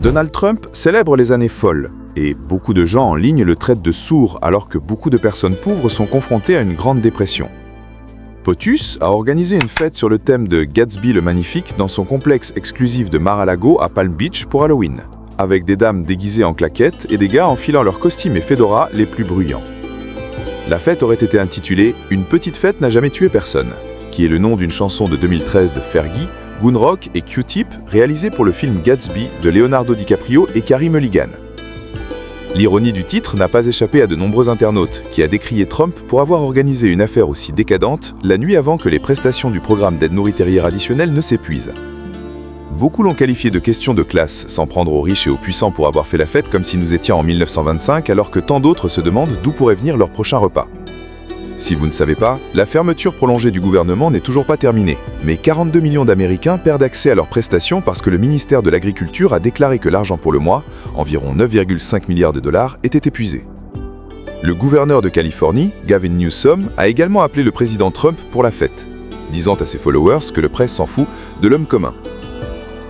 Donald Trump célèbre les années folles, et beaucoup de gens en ligne le traitent de sourd alors que beaucoup de personnes pauvres sont confrontées à une grande dépression. POTUS a organisé une fête sur le thème de Gatsby le Magnifique dans son complexe exclusif de Mar-a-Lago à Palm Beach pour Halloween, avec des dames déguisées en claquettes et des gars enfilant leurs costumes et fedoras les plus bruyants. La fête aurait été intitulée « Une petite fête n'a jamais tué personne », qui est le nom d'une chanson de 2013 de Fergie, Goonrock et Q-Tip, réalisée pour le film Gatsby de Leonardo DiCaprio et Carey Mulligan. L'ironie du titre n'a pas échappé à de nombreux internautes, qui a décrié Trump pour avoir organisé une affaire aussi décadente la nuit avant que les prestations du programme d'aide nourriturière additionnelle ne s'épuisent. Beaucoup l'ont qualifié de question de classe, s'en prendre aux riches et aux puissants pour avoir fait la fête comme si nous étions en 1925, alors que tant d'autres se demandent d'où pourrait venir leur prochain repas. Si vous ne savez pas, la fermeture prolongée du gouvernement n'est toujours pas terminée, mais 42 millions d'Américains perdent accès à leurs prestations parce que le ministère de l'Agriculture a déclaré que l'argent pour le mois, environ 9,5 milliards de dollars, était épuisé. Le gouverneur de Californie, Gavin Newsom, a également appelé le président Trump pour la fête, disant à ses followers que le presse s'en fout de l'homme commun.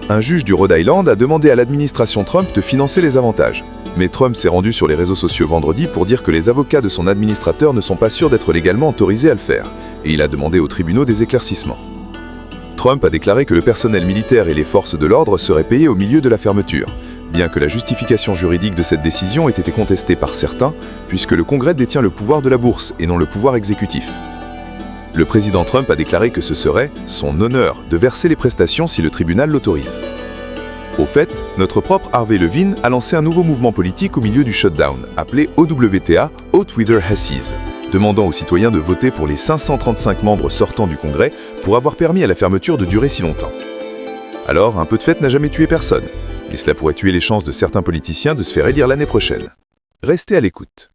Un juge du Rhode Island a demandé à l'administration Trump de financer les avantages. Mais Trump s'est rendu sur les réseaux sociaux vendredi pour dire que les avocats de son administrateur ne sont pas sûrs d'être légalement autorisés à le faire, et il a demandé aux tribunaux des éclaircissements. Trump a déclaré que le personnel militaire et les forces de l'ordre seraient payés au milieu de la fermeture, bien que la justification juridique de cette décision ait été contestée par certains, puisque le Congrès détient le pouvoir de la bourse et non le pouvoir exécutif. Le président Trump a déclaré que ce serait son honneur de verser les prestations si le tribunal l'autorise. Au fait, notre propre Harvey Levine a lancé un nouveau mouvement politique au milieu du shutdown, appelé OWTA, Out With Their Asses, demandant aux citoyens de voter pour les 535 membres sortants du Congrès pour avoir permis à la fermeture de durer si longtemps. Alors, un peu de fête n'a jamais tué personne, mais cela pourrait tuer les chances de certains politiciens de se faire élire l'année prochaine. Restez à l'écoute.